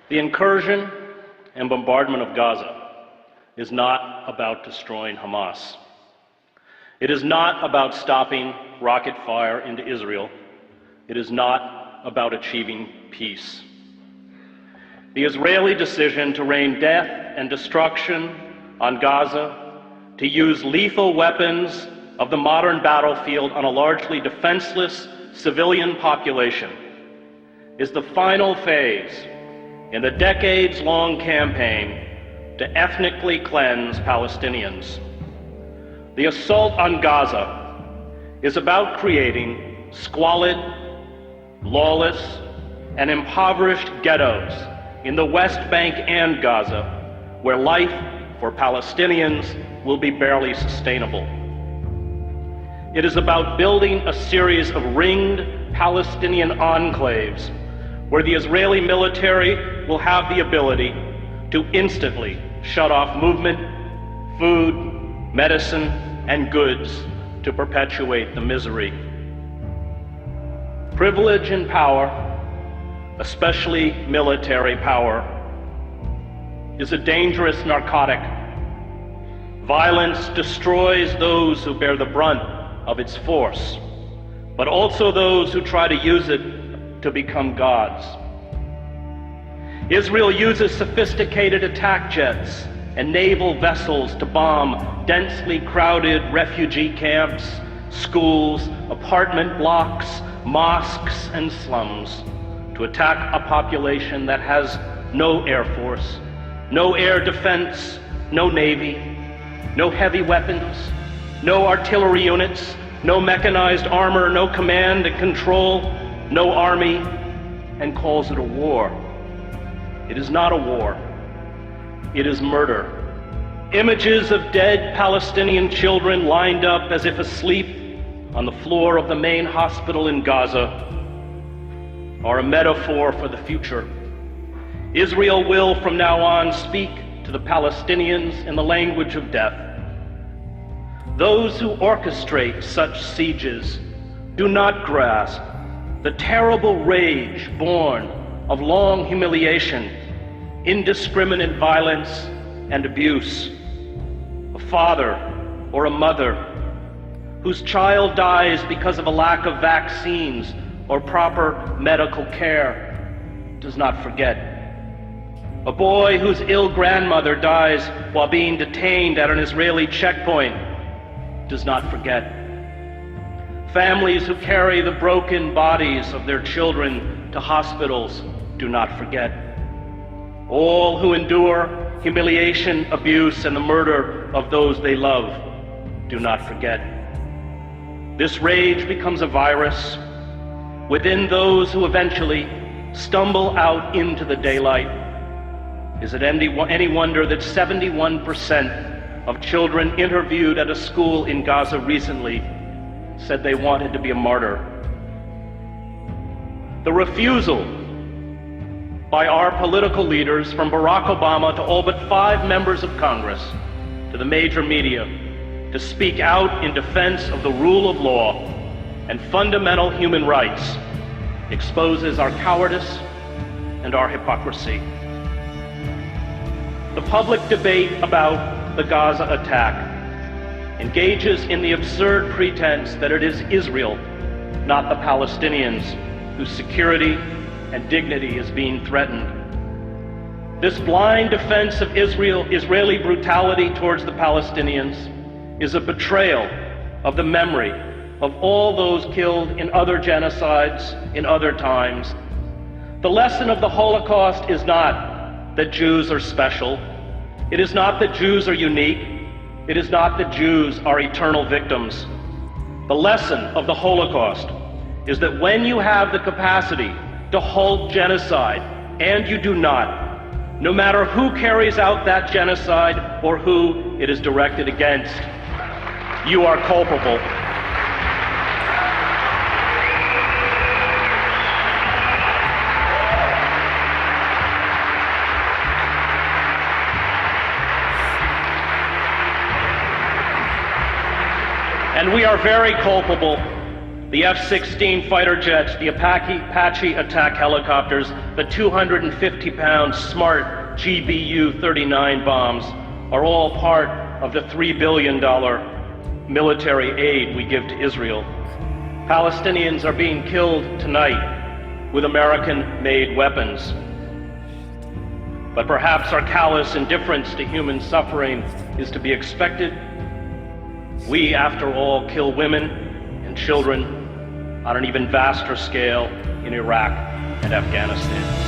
The incursion and bombardment of Gaza is not about destroying Hamas. It is not about stopping rocket fire into Israel. It is not about achieving peace. The Israeli decision to rain death and destruction on Gaza, to use lethal weapons of the modern battlefield on a largely defenseless civilian population, is the final phase in the decades-long campaign to ethnically cleanse Palestinians. The assault on Gaza is about creating squalid, lawless, and impoverished ghettos in the West Bank and Gaza, where life for Palestinians will be barely sustainable. It is about building a series of ringed Palestinian enclaves where the Israeli military will have the ability to instantly shut off movement, food, medicine, and goods to perpetuate the misery. Privilege and power, especially military power, is a dangerous narcotic. Violence destroys those who bear the brunt of its force, but also those who try to use it to become gods. Israel uses sophisticated attack jets and naval vessels to bomb densely crowded refugee camps, schools, apartment blocks, mosques, and slums, to attack a population that has no air force, no air defense, no navy, no heavy weapons, no artillery units, no mechanized armor, no command and control, no army, and calls it a war. It is not a war. It is murder. Images of dead Palestinian children lined up as if asleep on the floor of the main hospital in Gaza are a metaphor for the future. Israel will from now on speak to the Palestinians in the language of death. Those who orchestrate such sieges do not grasp the terrible rage born of long humiliation, indiscriminate violence, and abuse. A father or a mother whose child dies because of a lack of vaccines or proper medical care does not forget. A boy whose ill grandmother dies while being detained at an Israeli checkpoint does not forget. Families who carry the broken bodies of their children to hospitals do not forget. All who endure humiliation, abuse, and the murder of those they love do not forget. This rage becomes a virus within those who eventually stumble out into the daylight. Is it any wonder that 71% of children interviewed at a school in Gaza recently said they wanted to be a martyr? The refusal by our political leaders, from Barack Obama to all but 5 members of Congress, to the major media, to speak out in defense of the rule of law and fundamental human rights, exposes our cowardice and our hypocrisy. The public debate about the Gaza attack engages in the absurd pretense that it is Israel, not the Palestinians, whose security and dignity is being threatened. This blind defense of Israeli brutality towards the Palestinians is a betrayal of the memory of all those killed in other genocides in other times. The lesson of the Holocaust is not that Jews are special. It is not that Jews are unique. It is not that Jews are eternal victims. The lesson of the Holocaust is that when you have the capacity to halt genocide, and you do not, no matter who carries out that genocide or who it is directed against, you are culpable. And we are very culpable The F-16 fighter jets, the Apache attack helicopters, the 250-pound smart GBU-39 bombs are all part of the $3 billion military aid we give to Israel. Palestinians are being killed tonight with American-made weapons. But perhaps our callous indifference to human suffering is to be expected. We, after all, kill women and children on an even vaster scale in Iraq and Afghanistan.